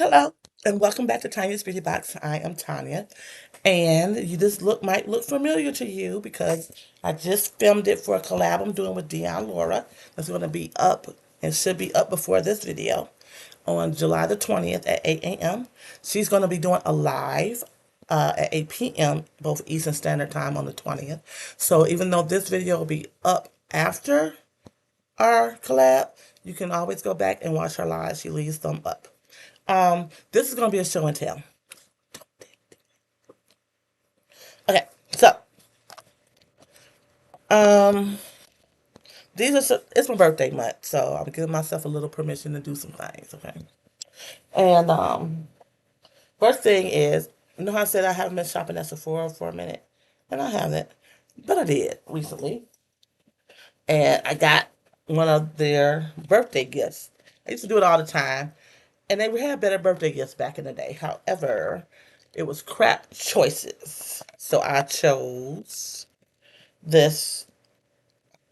Hello, and welcome back to Tanya's Beauty Box. I am Tanya, and this look might look familiar to you because I just filmed it for a collab I'm doing with Dion Laura. That's going to be up and should be up before this video on July the 20th at 8 a.m. She's going to be doing a live at 8 p.m. both Eastern Standard Time on the 20th. So even though this video will be up after our collab, you can always go back and watch her live. She leaves them up. This is going to be a show and tell. Okay, so, um, it's my birthday month, so I'm giving myself a little permission to do some things, okay? And, first thing is, you know how I said I haven't been shopping at Sephora for a minute? And I haven't, but I did recently. And I got one of their birthday gifts. I used to do it all the time, and they had better birthday gifts back in the day. However, it was crap choices. So I chose this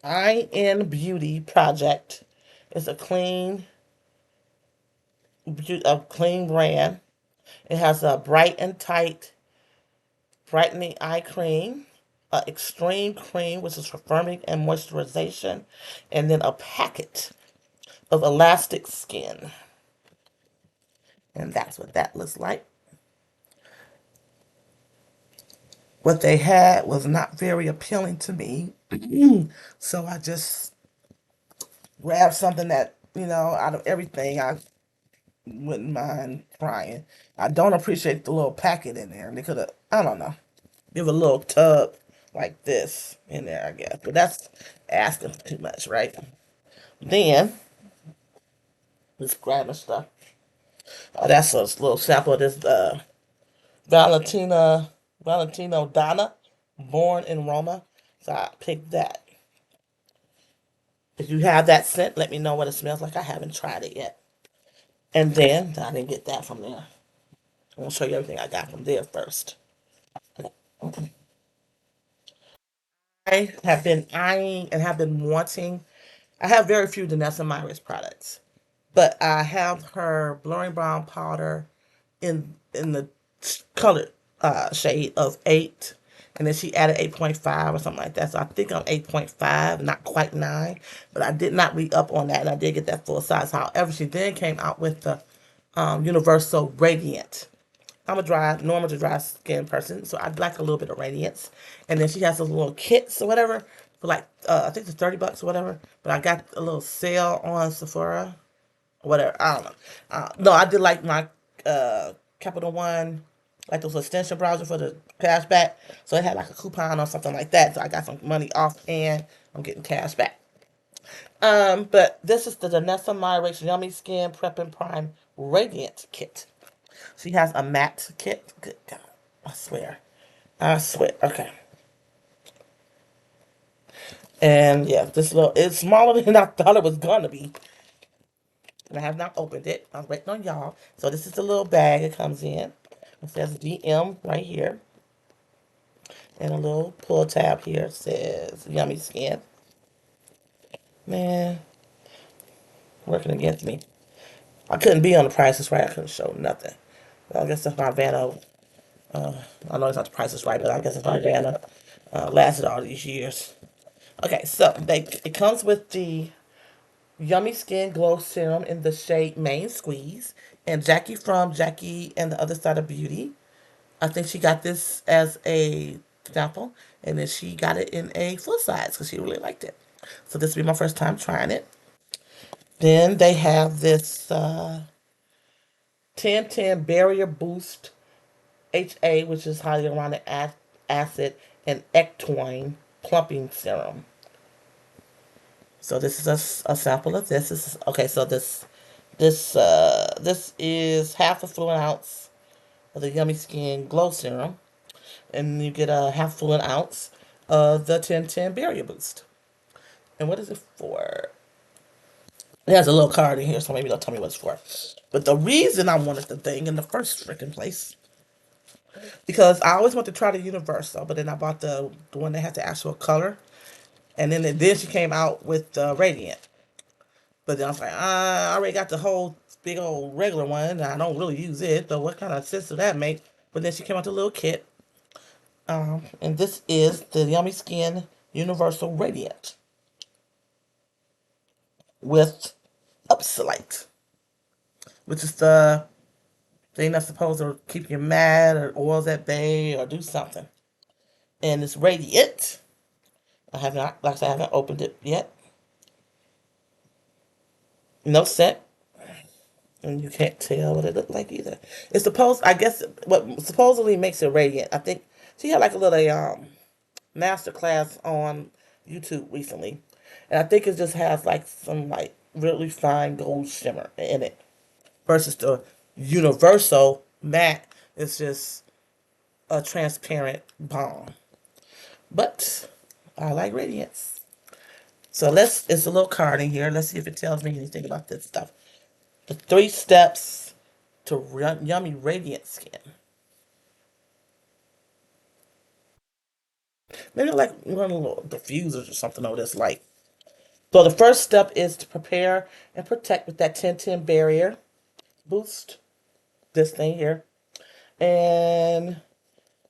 IN Beauty project. It's a clean brand. It has a bright and tight brightening eye cream, extreme cream, which is for firming and moisturization, and then a packet of elastic skin. And that's what that looks like. What they had was not very appealing to me. So I just grabbed something that, out of everything, I wouldn't mind trying. I don't appreciate the little packet in there. They could have, I don't know, give a little tub like this in there, I guess. But that's asking for too much, right? Then, just grabbing stuff. Oh, that's a little sample of this Valentina, Valentino Donna, born in Roma. So I picked that. If you have that scent, let me know what it smells like. I haven't tried it yet. And then, I didn't get that from there. I'm going to show you everything I got from there first. I have been eyeing and have been wanting. I have very few Danessa Myris products, but I have her blurring brown powder in the colored shade of 8, and then she added 8.5 or something like that. So I think I'm 8.5, not quite 9, but I did not re up on that, and I did get that full size. However, she then came out with the Universal Radiant. I'm a normal to dry skin person, so I'd like a little bit of radiance. And then she has those little kits or whatever for like, I think it's 30 bucks or whatever. But I got a little sale on Sephora, or whatever. I don't know. No, I did like my Capital One, like those extension browser for the cash back. So it had like a coupon or something like that. So I got some money off and I'm getting cash back. But this is the Danessa Myrex Yummy Skin Prep and Prime Radiant Kit. She has a matte kit. Good God. I swear. I swear. Okay. And yeah, it's smaller than I thought it was gonna be. And I have not opened it. I was waiting on y'all. So this is the little bag it comes in. It says DM right here. And a little pull tab here says Yummy Skin. Man, working against me. I couldn't be on the prices right. I couldn't show nothing. Well, I guess that's my Vanna. I know it's not the prices right, but I guess it's my Vanna. Lasted all these years. Okay, so it comes with the Yummy Skin Glow Serum in the shade Main Squeeze. And Jackie from Jackie and the Other Side of Beauty, I think she got this as a sample. And then she got it in a full size because she really liked it. So this will be my first time trying it. Then they have this 1010 Barrier Boost HA, which is hyaluronic acid, and ectoine plumping serum. So this is a sample of this. Okay. So this is half a fluid ounce of the Yummy Skin Glow Serum, and you get a half fluid ounce of the 1010 Barrier Boost. And what is it for? It has a little card in here, so maybe they'll tell me what it's for. But the reason I wanted the thing in the first freaking place, because I always wanted to try the Universal, but then I bought the one that had the actual color, and then she came out with the Radiant. But then I was like, I already got the whole big old regular one. And I don't really use it, though. What kind of sense does that make? But then she came out with a little kit. And this is the Yummy Skin Universal Radiant with Upsilite, which is the thing that's supposed to keep you mad or oils at bay or do something. And it's radiant. I have not, like I said, I haven't opened it yet. No scent, and you can't tell what it looked like either. It's supposed, I guess, what supposedly makes it radiant. I think she had like a little master class on YouTube recently, and I think it just has like some like really fine gold shimmer in it versus the universal matte. It's just a transparent balm. But I like radiance. So it's a little card in here. Let's see if it tells me anything about this stuff. The 3 steps to yummy radiant skin. Maybe like one of the little diffusers or something over this light. So the first step is to prepare and protect with that 10-10 barrier boost. This thing here. And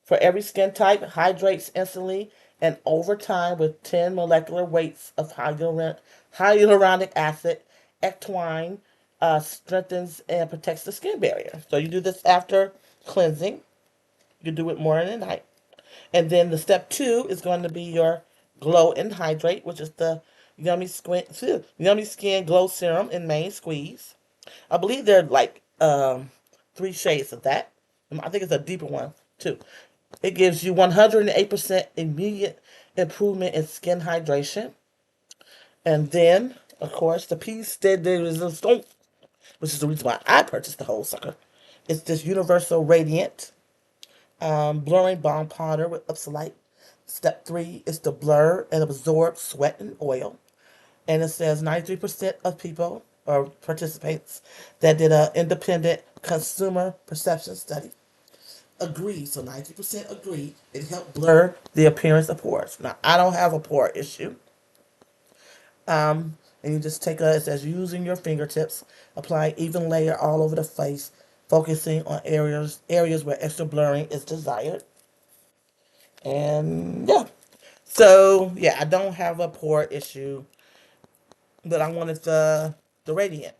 for every skin type, hydrates instantly and over time with 10 molecular weights of hyaluronic acid. Ectwine strengthens and protects the skin barrier. So you do this after cleansing. You do it morning and night. And then the step 2 is going to be your glow and hydrate, which is the Yummy Skin Glow Serum in main squeeze. I believe there are like 3 shades of that. I think it's a deeper one too. It gives you 108% immediate improvement in skin hydration. And then, of course, the piece that there is a stone, which is the reason why I purchased the whole sucker. It's this Universal Radiant blurring balm powder with Upsilite. Step 3 is to blur and absorb sweat and oil. And it says 93% of people or participants that did an independent consumer perception study agree. So 90% agree it helped blur the appearance of pores. Now, I don't have a pore issue. And you just it says using your fingertips, apply even layer all over the face, focusing on areas where extra blurring is desired. And yeah. So yeah, I don't have a pore issue, but I wanted the radiant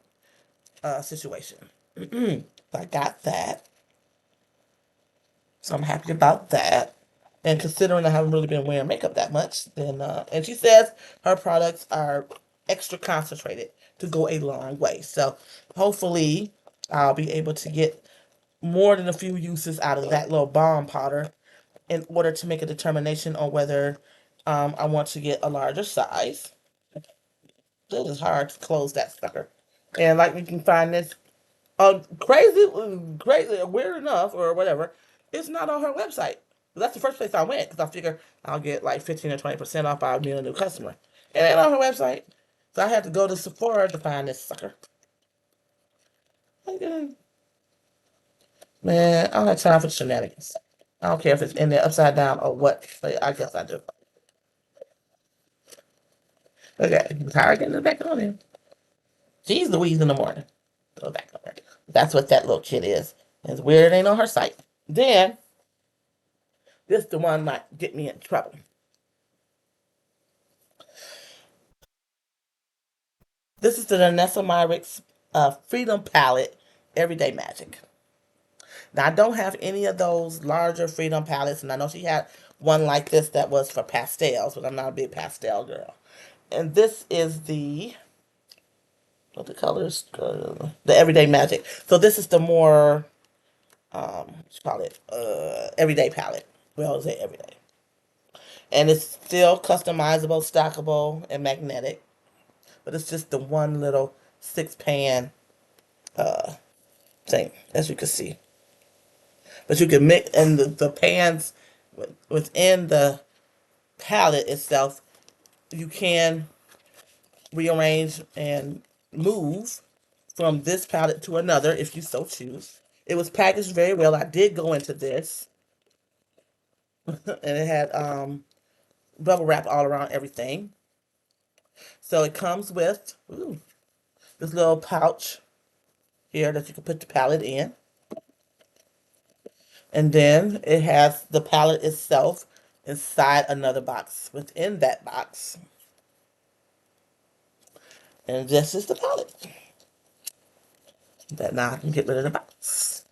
situation. So I got that. So I'm happy about that. And considering I haven't really been wearing makeup that much, then and she says her products are extra concentrated to go a long way. So hopefully I'll be able to get more than a few uses out of that little balm powder in order to make a determination on whether I want to get a larger size. It is hard to close that sucker. And like we can find this crazy, weird enough, or whatever, it's not on her website. That's the first place I went because I figure I'll get like 15 or 20% off by being a new customer. It ain't on her website. So I had to go to Sephora to find this sucker. Man, I don't have time for the shenanigans. I don't care if it's in there upside down or what, but I guess I do. Okay, I'm tired of getting it back on there. She's Louise in the morning. Go back on there. That's what that little kid is. It's weird it ain't on her site. Then, this the one might get me in trouble. This is the Vanessa Myricks Freedom Palette Everyday Magic. Now, I don't have any of those larger Freedom palettes, and I know she had one like this that was for pastels, but I'm not a big pastel girl. And this is what the colors, the Everyday Magic. So this is the more, what you call it, everyday palette. Well, I'll say everyday. And it's still customizable, stackable, and magnetic. But it's just the one little 6 pan thing, as you can see. But you can mix, and the pans within the palette itself, you can rearrange and move from this palette to another if you so choose. It was packaged very well. I did go into this, and it had bubble wrap all around everything. So it comes with this little pouch here that you can put the palette in. And then it has the palette itself inside another box within that box. And this is the palette. That now I can get rid of the box.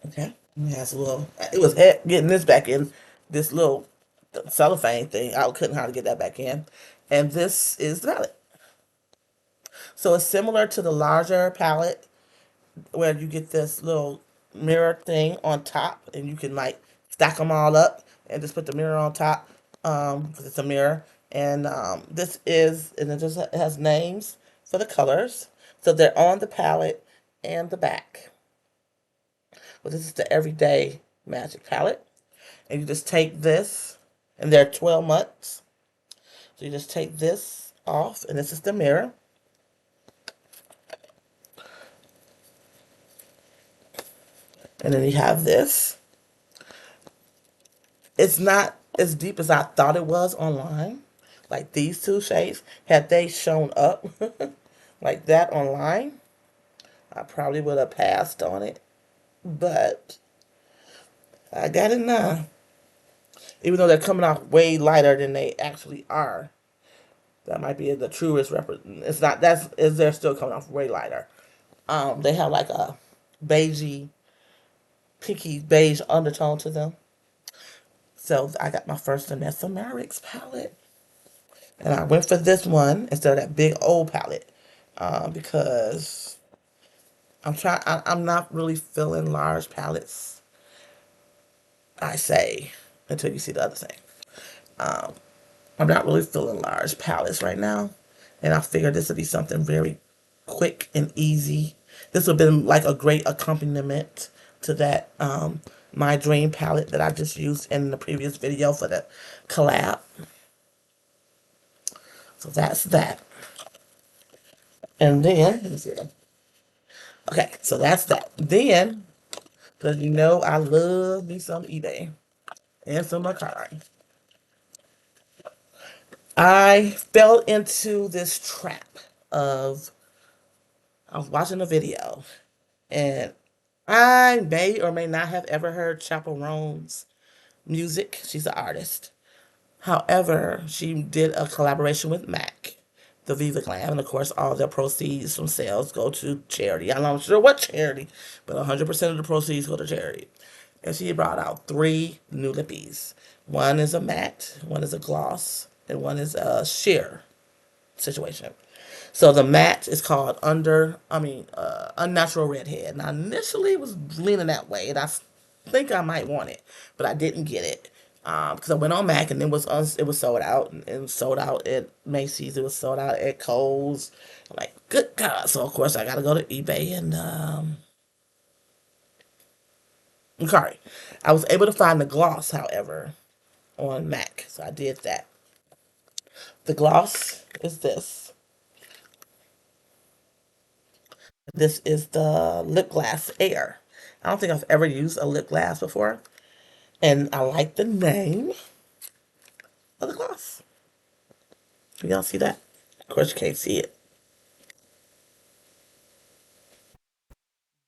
Okay. It has a little, it was getting this back in, this little cellophane thing. I couldn't hardly get that back in. And this is the palette. So it's similar to the larger palette where you get this little mirror thing on top and you can like stack them all up and just put the mirror on top because it's a mirror. And this is, and it has names for the colors. So they're on the palette and the back. Well, this is the Everyday Magic palette. And you just take this, and they're 12 months. So you just take this off, and this is the mirror. And then you have this. It's not as deep as I thought it was online. Like these two shades, had they shown up like that online, I probably would have passed on it. But I got it now. Even though they're coming off way lighter than they actually are. That might be the truest It's not. That's is they're still coming off way lighter. They have like a beigey, pinky beige undertone to them. So I got my first Vanessa Marix palette, and I went for this one instead of that big old palette because I'm not really feeling large palettes. I say until you see the other thing. Um, I'm not really feeling large palettes right now. And I figured this would be something very quick and easy. This would have been like a great accompaniment to that My Dream palette that I just used in the previous video for the collab. So that's that. And then, let me see. Okay, so that's that. Then, because you know I love me some eBay and some Mercari. I fell into this trap of I was watching a video and I may or may not have ever heard Chaperone's music. She's an artist. However, she did a collaboration with Mac, the Viva Glam, and of course, all the proceeds from sales go to charity. I'm not sure what charity, but 100% of the proceeds go to charity. And she brought out three new lippies. One is a matte, one is a gloss, and one is a sheer situation. So the matte is called Unnatural Redhead. And I initially was leaning that way, and I think I might want it, but I didn't get it because I went on Mac and it was sold out. And it was sold out at Macy's. It was sold out at Kohl's. I'm like, good God! So of course I got to go to eBay and sorry, I was able to find the gloss, however, on Mac, so I did that. The gloss is this. This is the lip glass air. I don't think I've ever used a lip glass before. And I like the name of the gloss. Can y'all see that? Of course you can't see it.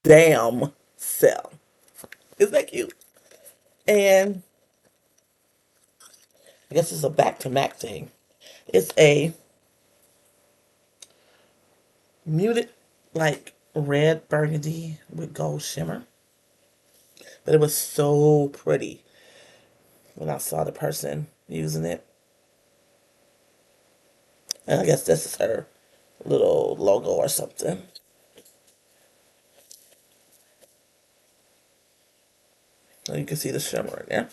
Damn cell. Isn't that cute? And I guess it's a back to Mac thing. It's a muted like red burgundy with gold shimmer. But it was so pretty when I saw the person using it. And I guess this is her little logo or something. So you can see the shimmer in there.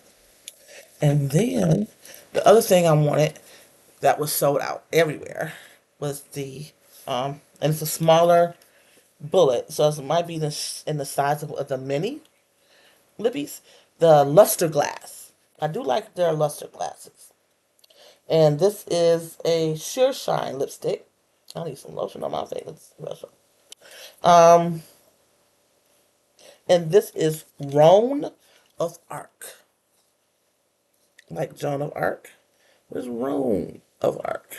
And then the other thing I wanted that was sold out everywhere was and it's a smaller bullet, so it might be in the size of the mini lippies, the luster glass. I do like their luster glasses. And this is a sheer shine lipstick. I need some lotion on my face. Um, and this is Roan of Arc. Like Joan of Arc. Where's Roan of Arc?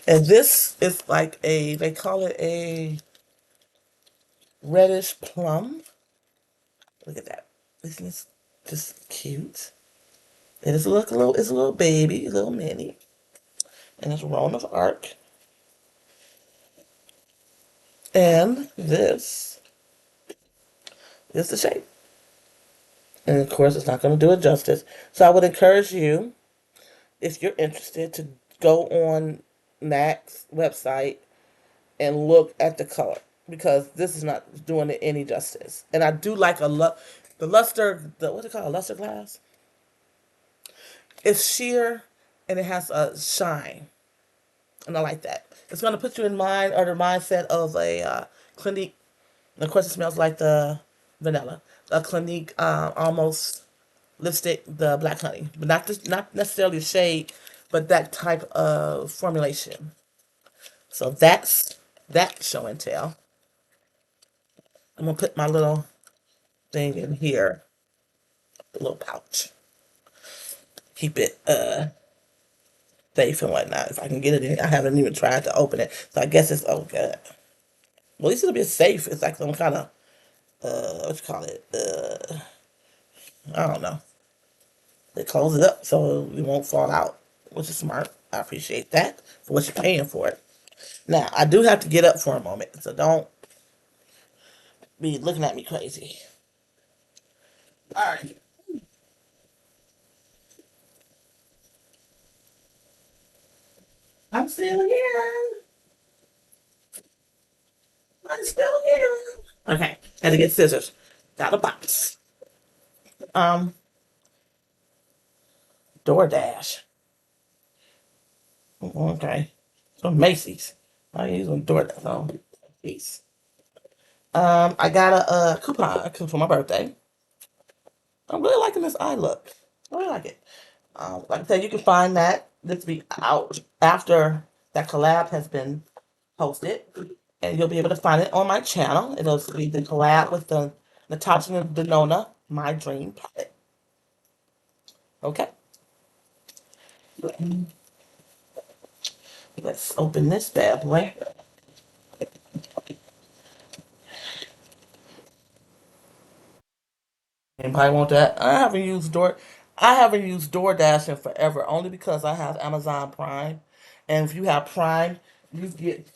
And this is like a, they call it a reddish plum. Look at that. Isn't this just cute? It is it's a little baby, a little mini. And it's Roan of Arc. And this is the shape. And of course, it's not going to do it justice. So I would encourage you, if you're interested, to go on MAC's website and look at the color because this is not doing it any justice. And I do like the luster, the what's it called, luster glass. It's sheer and it has a shine, and I like that. It's gonna put you in mind or the mindset of a Clinique. And of course, it smells like the vanilla, a Clinique almost lipstick, the black honey, but not necessarily a shade, but that type of formulation. So that's that show and tell. I'm gonna put my little thing in here, the little pouch. Keep it safe and whatnot. If I can get it in, I haven't even tried to open it, so I guess it's oh good. Well, at least it'll be safe. It's like some kind of what you call it? I don't know. They close it up so it won't fall out, which is smart. I appreciate that for what you're paying for it. Now I do have to get up for a moment, so don't be looking at me crazy. All right, I'm still here. I'm still here. Okay, had to get scissors. Got a box. Um, DoorDash. Okay. So Macy's. I use on DoorDash. So Macy's. I got a coupon for my birthday. I'm really liking this eye look. I really like it. Like I said, you can find that this be out after that collab has been posted, and you'll be able to find it on my channel. It'll be the collab with the Natasha Denona, My Dream Palette. Okay, let's open this bad boy. Anybody want that? I haven't used DoorDash in forever, only because I have Amazon Prime, and if you have Prime, you get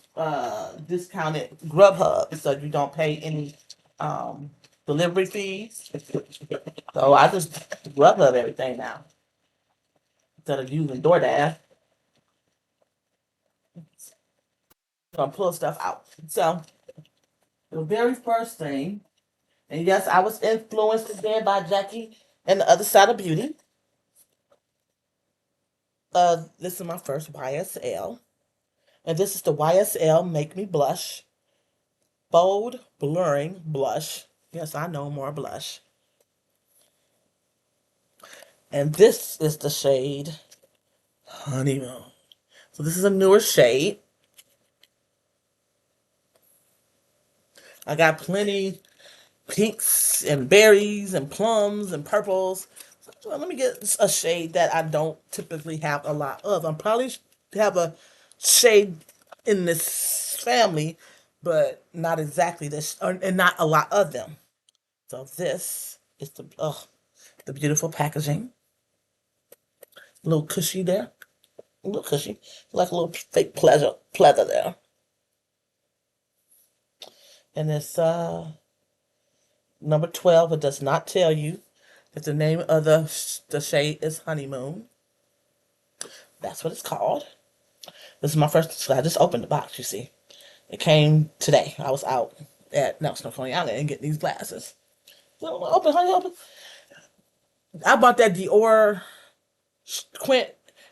discounted Grubhub, so you don't pay any um delivery fees. So I just Grubhub everything now instead of using DoorDash. I'm pull stuff out. So the very first thing, and yes, I was influenced again by Jackie and the other side of beauty. This is my first YSL. And this is the YSL Make Me Blush Bold Blurring Blush. Yes, I know more blush. And this is the shade Honeymoon. So this is a newer shade. I got plenty pinks and berries and plums and purples. So let me get a shade that I don't typically have a lot of. I'm probably have a shade in this family, but not exactly this, and not a lot of them. So this is the beautiful packaging. A little cushy there. A little cushy. Like a little fake pleather there. And it's number 12. It does not tell you that the name of the shade is Honeymoon. That's what it's called. This is my first, so I just opened the box, you see. It came today. I was out at Nelson Coney Island and getting these glasses. So open, honey, open. I bought that Dior Quint.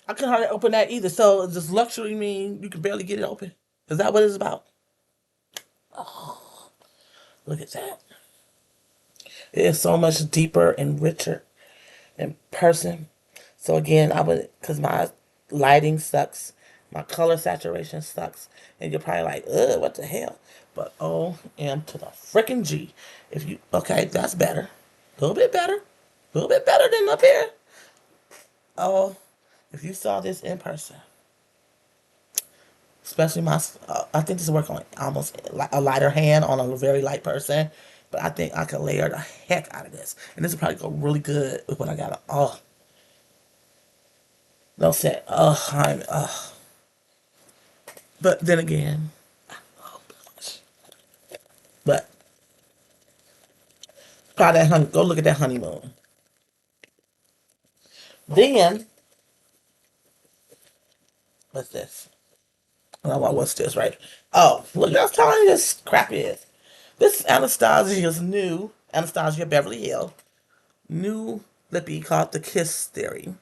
I couldn't hardly open that either. So does luxury mean you can barely get it open? Is that what it's about? Look at that. It is so much deeper and richer in person. So again, I would, because my lighting sucks, my color saturation sucks, and you're probably like, ugh, what the hell? But OM to the freaking G. If you, okay, that's better. A little bit better. A little bit better than up here. Oh, if you saw this in person, especially I think this work on almost a lighter hand on a very light person, but I think I could layer the heck out of this, and this will probably go really good with what I got. Oh, no set. Oh, but then again, oh gosh, but try that honey. Go look at that honeymoon. Then what's this? Oh, what's this? Right? Oh, look, that's how this crap is. This is Anastasia Beverly Hill new lippy called the Kiss Theory.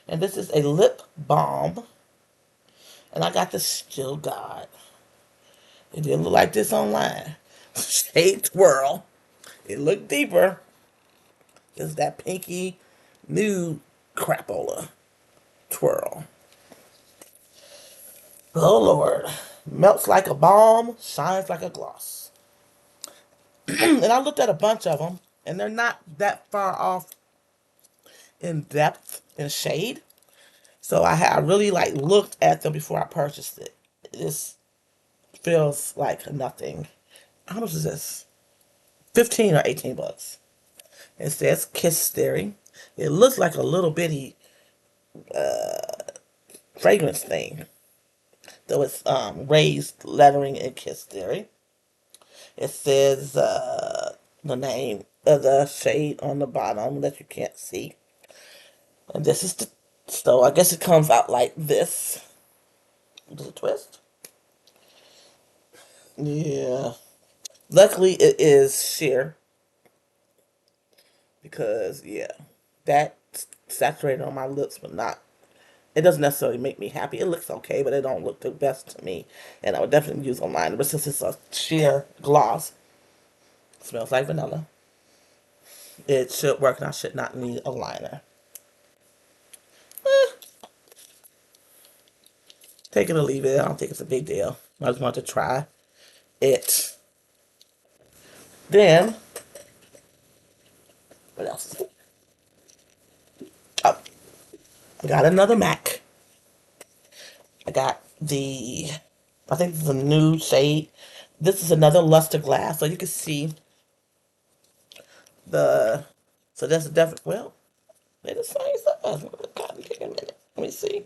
And this is a lip balm. And I got the Still God. It didn't look like this online. Shade twirl. It looked deeper. It's that pinky nude crapola twirl. Oh Lord. Melts like a balm, shines like a gloss. And I looked at a bunch of them, and they're not that far off in depth and shade. So I really like looked at them before I purchased it. This feels like nothing. How much is this? 15 or 18 bucks. It says Kiss Theory. It looks like a little bitty fragrance thing. Though it's raised lettering in Kiss Theory. It says the name of the shade on the bottom that you can't see. And this is the, so I guess it comes out like this. Does it twist? Yeah. Luckily, it is sheer because yeah, that saturated on my lips, but not. It doesn't necessarily make me happy. It looks okay, but it don't look the best to me, and I would definitely use on mine. But since it's a sheer gloss, it smells like vanilla. It should work, and I should not need a liner. Eh, take it or leave it. I don't think it's a big deal. I just want to try it. Then what else? Oh, I got another Mac. I got I think this is a new shade. This is another luster glass, so you can see the, so that's a definite, well, they're the same size. Take a minute. Let me see.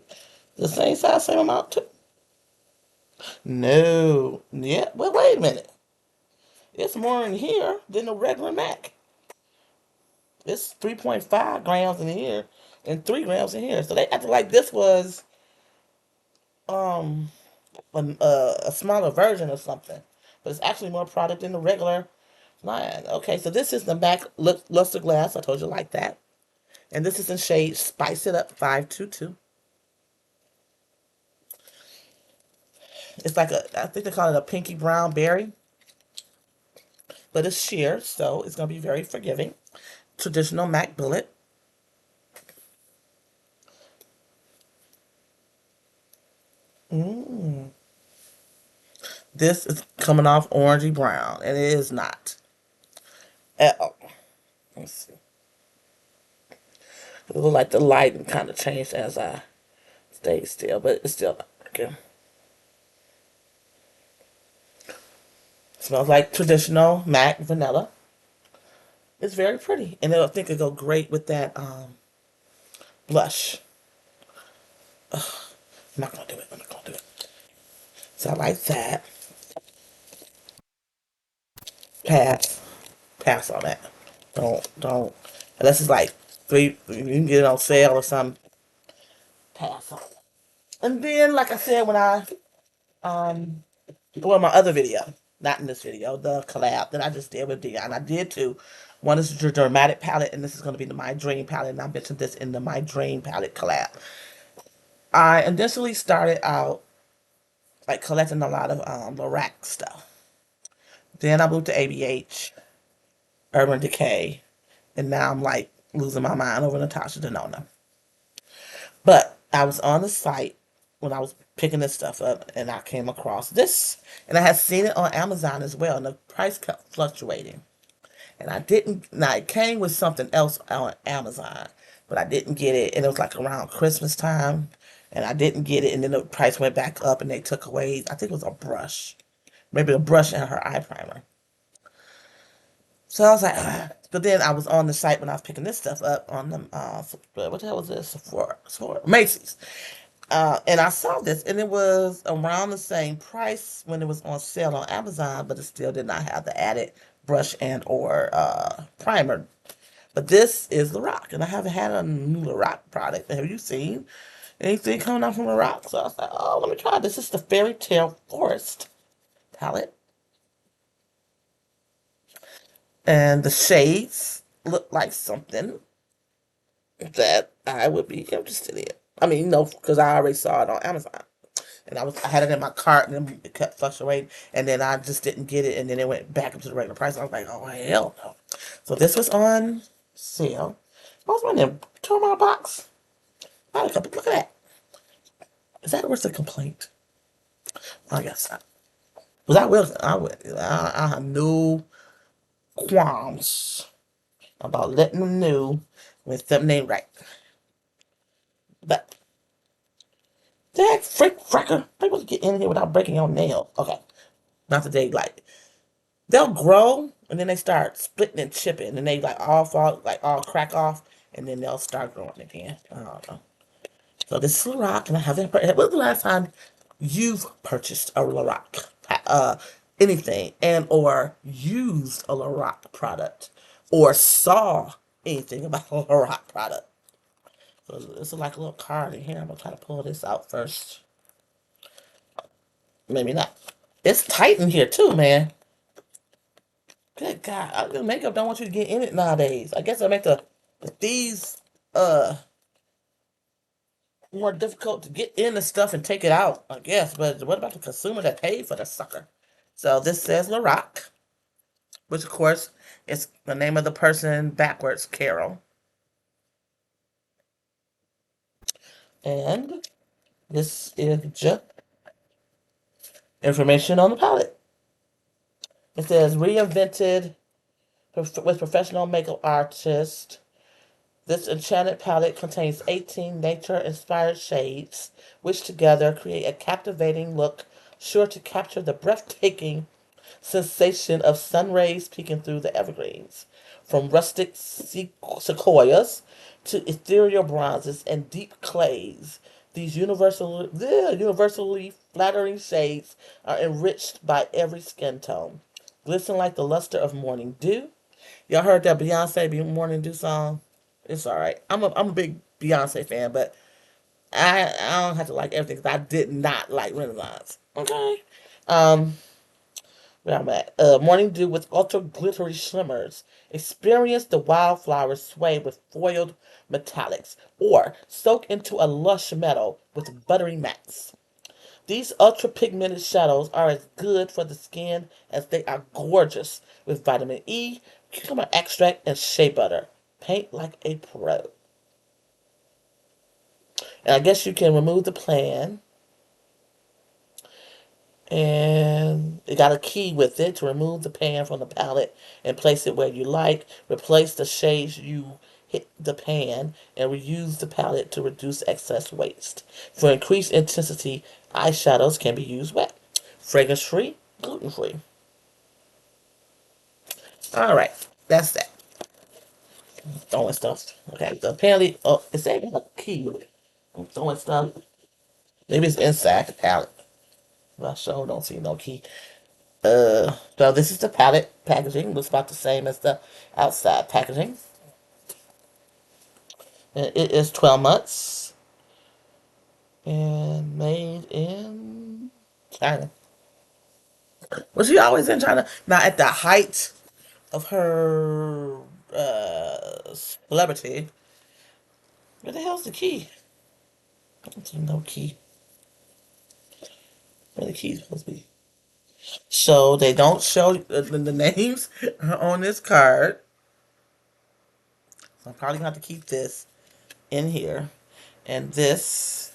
The same size, same amount too. No. Yeah, well, wait a minute. It's more in here than the regular Mac. It's 3.5 grams in here and 3 grams in here. So they acted like this was um a smaller version of something, but it's actually more product than the regular line. Okay, so this is the MAC Luster Glass. I told you like that. And this is in shade Spice It Up 522. It's like I think they call it a pinky brown berry, but it's sheer, so it's going to be very forgiving. Traditional MAC bullet. Mm. This is coming off orangey brown, and it is not at all. Let's see. It looks like the lighting kind of changed as I stayed still, but it's still not working. Smells like traditional MAC vanilla. It's very pretty, and I think it'll go great with that blush. I'm not gonna do it. I'm not gonna do it. So I like that. Pass. Pass on that. Don't. Unless it's like three, you can get it on sale or something. Pass on it. And then, like I said, when um, well, my other video, not in this video, the collab that I just did with Dion, I did two. One is the Dramatic palette, and this is going to be the My Dream palette, and I mentioned this in the My Dream palette collab. I initially started out like collecting a lot of Lorac stuff. Then I moved to ABH, Urban Decay, and now I'm like losing my mind over Natasha Denona. But I was on the site when I was picking this stuff up, and I came across this, and I had seen it on Amazon as well, and the price kept fluctuating. And I didn't. Now it came with something else on Amazon, but I didn't get it, and it was like around Christmas time. and I didn't get it, and then the price went back up, and they took away. I think it was a brush, maybe a brush and her eye primer. So I was like, ugh. But then I was on the site when I was picking this stuff up on the what the hell was this? Sephora, Macy's. And I saw this, and it was around the same price when it was on sale on Amazon, but it still did not have the added brush and or primer. But this is Lorac, and I haven't had a new Lorac product. Have you seen anything coming out from Lorac? So I was like, oh, let me try this. This is the Fairy Tale Forest palette, and the shades look like something that I would be interested in. I mean, no, because I already saw it on Amazon. And I had it in my cart, and then it kept fluctuating, and then I just didn't get it, and then it went back up to the regular price. I was like, oh hell no! So this was on sale. What's my name? Turn my box. Look at that. Is that worth a complaint? I guess not. But I will. I have no qualms about letting them know when something ain't right. But that freak fracker, people get in here without breaking your nails. Okay, not today. Like they'll grow and then they start splitting and chipping, and they like all fall, like all crack off, and then they'll start growing again. I don't know. So this is Lorac, and I haven't. When was the last time you've purchased a Lorac, anything, and or used a Lorac product, or saw anything about a Lorac product? So this is like a little card in here. I'm gonna try to pull this out first. Maybe not. It's tight in here too, man. Good God, the makeup don't want you to get in it nowadays. I guess I make the thieves more difficult to get in the stuff and take it out, I guess. But what about the consumer that paid for the sucker? So this says Lorac, which of course is the name of the person backwards, Carol. And this is just information on the palette. It says reinvented with professional makeup artist. This enchanted palette contains 18 nature-inspired shades, which together create a captivating look sure to capture the breathtaking sensation of sun rays peeking through the evergreens. From rustic sequoias to ethereal bronzes and deep clays, these universally flattering shades are enriched by every skin tone. Glisten like the luster of morning dew. Y'all heard that Beyonce Morning Dew song? It's all right. I'm a big Beyonce fan, but I don't have to like everything because I did not like Renaissance. Okay. Um, where I'm at. Morning Dew with ultra glittery shimmers. Experience the wildflower sway with foiled metallics, or soak into a lush metal with buttery mattes. These ultra pigmented shadows are as good for the skin as they are gorgeous with vitamin E, cucumber extract, and shea butter. Paint like a pro. And I guess you can remove the plan. And it got a key with it to remove the pan from the palette and place it where you like. Replace the shades you hit the pan and reuse the palette to reduce excess waste. For increased intensity, eyeshadows can be used wet. Fragrance free, gluten free. Alright, that's that. Throwing stuff. Okay, so apparently, oh, it's even a key with it. I'm throwing stuff. Maybe it's inside the palette. I sure don't see no key. So this is the palette packaging. Looks about the same as the outside packaging. And it is 12 months and made in China. Was she always in China? Now, at the height of her celebrity, where the hell's the key? I don't see no key. Where the key's supposed to be? So they don't show the names on this card. So I'm probably gonna have to keep this in here. And this,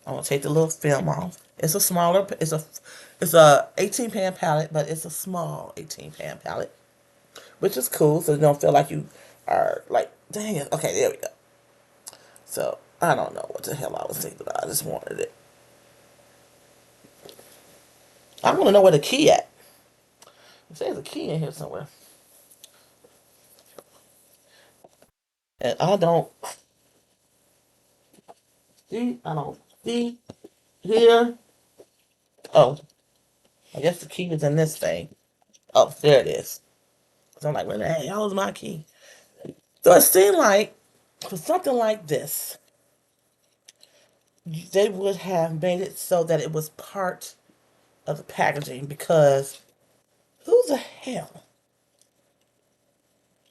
I'm gonna take the little film off. It's a smaller, it's a 18 pan palette, but it's a small 18 pan palette, which is cool. So you don't feel like you are like, dang it. Okay, there we go. So I don't know what the hell I was thinking about. I just wanted it. I want to know where the key at. It says a key in here somewhere. And I don't see. I don't see here. Oh, I guess the key is in this thing. Oh, there it is. So I'm like, where the hell is my key? So it seemed like for something like this, they would have made it so that it was part of the packaging because who the hell?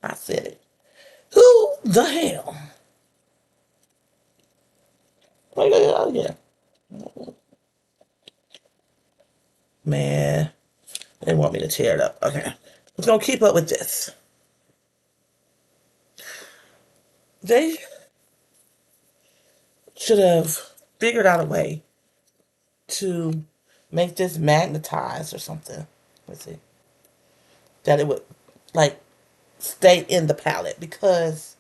I said it. Who the hell? Oh, yeah. Man, they want me to tear it up. Okay. Who's going to keep up with this? They should have figured out a way to make this magnetized or something. Let's see. That it would, like, stay in the palette because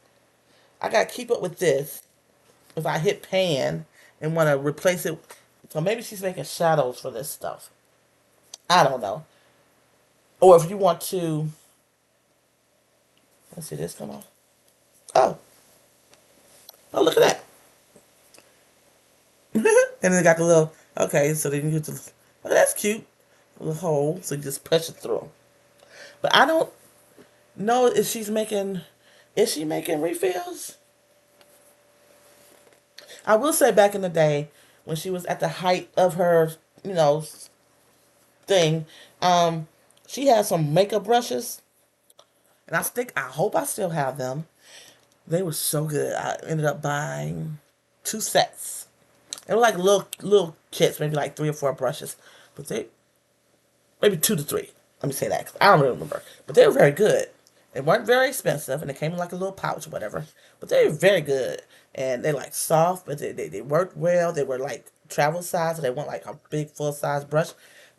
I got to keep up with this if I hit pan and want to replace it. So maybe she's making shadows for this stuff. I don't know. Or if you want to, let's see this come off. Oh, oh, look at that. And then it got the little, okay, so then you get the, oh, that's cute. A little hole, so you just press it through. But I don't know if she's making, is she making refills? I will say back in the day when she was at the height of her, you know, thing, um, she had some makeup brushes, and I hope I still have them. They were so good. I ended up buying two sets. They were like little kits, maybe like three or four brushes, but they maybe two to three. Let me say that 'cause I don't really remember, but they were very good. They weren't very expensive, and they came in like a little pouch or whatever. But they were very good, and they like soft, but they worked well. They were like travel size, so they weren't like a big full size brush,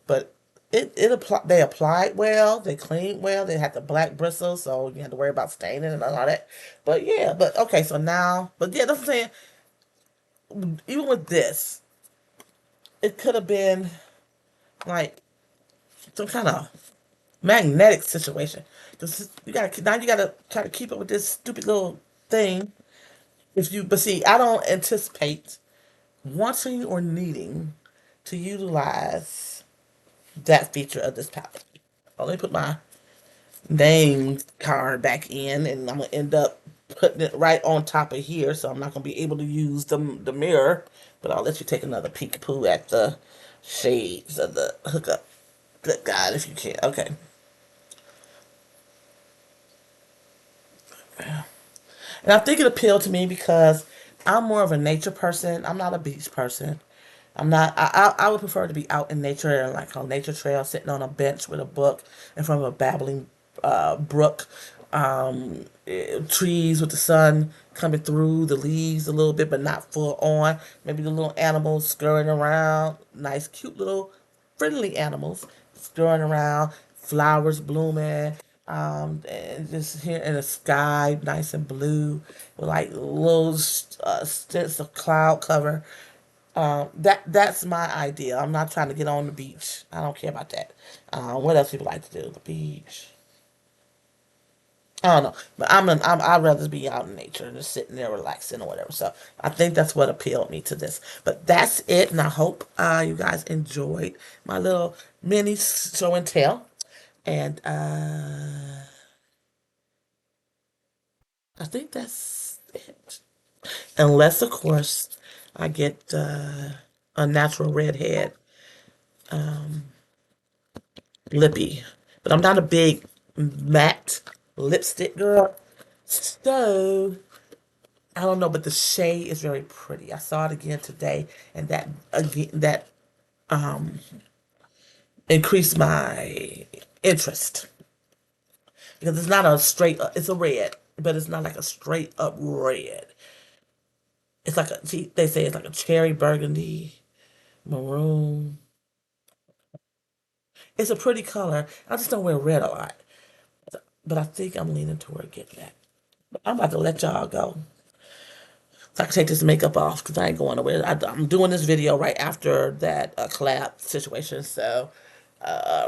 but they applied well. They cleaned well. They had the black bristles, so you had to worry about staining and all that. But yeah, but okay, so now, but yeah, that's what I'm saying. Even with this, it could have been like some kind of magnetic situation. Because you gotta try to keep up with this stupid little thing. But see, I don't anticipate wanting or needing to utilize that feature of this palette. Let me put my name card back in, and I'm gonna end up putting it right on top of here, so I'm not gonna be able to use the mirror. But I'll let you take another peek-a-poo at the shades of the hookup. Good God, if you can. Okay. And I think it appealed to me because I'm more of a nature person. I'm not a beach person. I'm not. I would prefer to be out in nature, like on nature trail, sitting on a bench with a book in front of a babbling brook, trees with the sun coming through the leaves a little bit, but not full on. Maybe the little animals scurrying around, nice, cute little friendly animals scurrying around, flowers blooming, and just here in the sky, nice and blue, with like little stints of cloud cover. That's my idea. I'm not trying to get on the beach. I don't care about that. What else people like to do? The beach. I don't know, but I'd rather be out in nature and just sitting there relaxing or whatever. So I think that's what appealed me to this. But that's it, and I hope you guys enjoyed my little mini show and tell. And I think that's it. Unless, of course, I get a natural redhead lippy. But I'm not a big matte lipstick girl. So I don't know, but the shade is very pretty. I saw it again today, and that again that increased my interest because it's not a straight up. It's a red, but it's not like a straight up red. It's like a see, they say it's like a cherry burgundy, maroon. It's a pretty color. I just don't wear red a lot, but I think I'm leaning toward getting that. But I'm about to let y'all go. So I can take this makeup off because I ain't going nowhere. I'm doing this video right after that collab situation. So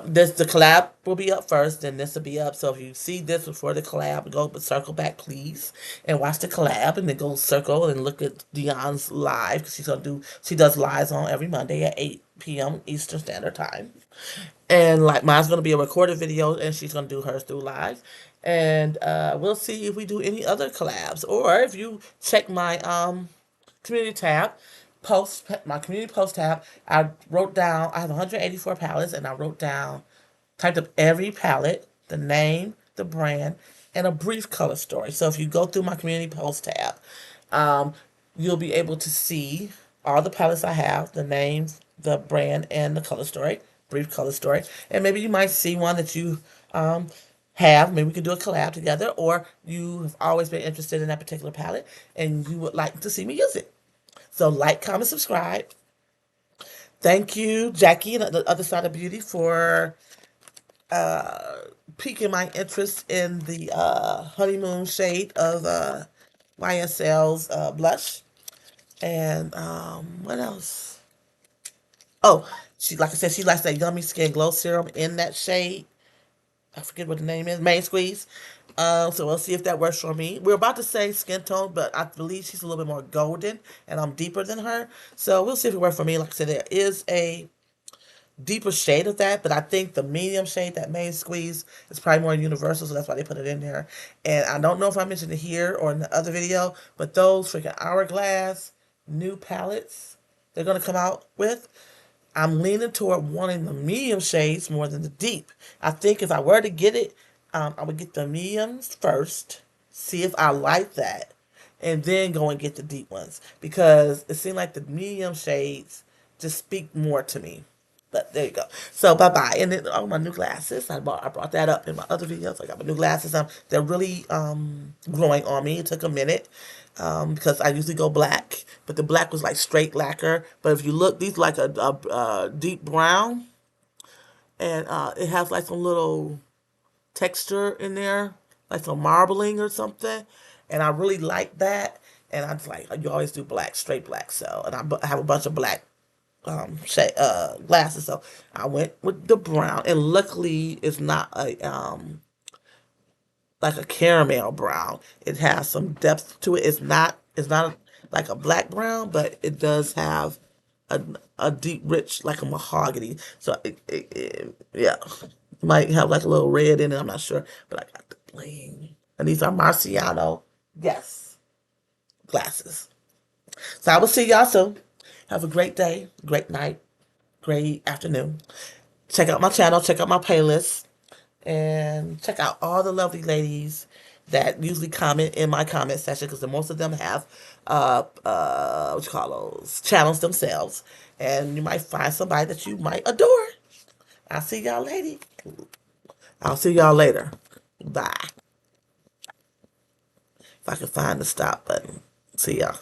this the collab will be up first, then this will be up. So if you see this before the collab, go but circle back, please, and watch the collab, and then go circle and look at Dion's live because she does lives on every Monday at 8 p.m. Eastern Standard Time. And like mine's gonna be a recorded video, and she's gonna do hers through live. And we'll see if we do any other collabs, or if you check my community tab, post my community post tab. I wrote down I have 184 palettes, and I wrote down typed up every palette, the name, the brand, and a brief color story. So if you go through my community post tab, um, you'll be able to see all the palettes I have, the names, the brand, and the color story, brief color story. And maybe you might see one that you um, have. Maybe we could do a collab together, or you have always been interested in that particular palette and you would like to see me use it. So like, comment, subscribe. Thank you, Jackie, and the other side of beauty, for piquing my interest in the honeymoon shade of YSL's blush. And what else? Oh, she like I said, she likes that Yummy Skin Glow Serum in that shade. I forget what the name is. Main Squeeze. So we'll see if that works for me. We're about to say skin tone, but I believe she's a little bit more golden, and I'm deeper than her. So we'll see if it works for me. Like I said, there is a deeper shade of that, but I think the medium shade, that main squeeze, is probably more universal, so that's why they put it in there. And I don't know if I mentioned it here or in the other video, but those freaking Hourglass new palettes they're gonna come out with, I'm leaning toward wanting the medium shades more than the deep. I think if I were to get it, I would get the mediums first, see if I like that, and then go and get the deep ones because it seemed like the medium shades just speak more to me. But there you go. So bye bye. And then my new glasses. I brought that up in my other videos. I got my new glasses. They're really growing on me. It took a minute because I usually go black, but the black was like straight lacquer. But if you look, these like a deep brown, and it has like some little texture in there, like some marbling or something. And I really like that. And I was like, you always do black, straight black. So, and I have a bunch of black glasses. So I went with the brown, and luckily it's not a like a caramel brown. It has some depth to it. It's not like a black brown, but it does have a a deep, rich, like a mahogany. So yeah, might have like a little red in it. I'm not sure, but I got the bling. And these are Marciano, yes, glasses. So I will see y'all soon. Have a great day, great night, great afternoon. Check out my channel, check out my playlist, and check out all the lovely ladies that usually comment in my comment section because most of them have what you call those channels themselves, and you might find somebody that you might adore. I'll see y'all later. I'll see y'all later. Bye. If I can find the stop button. See y'all.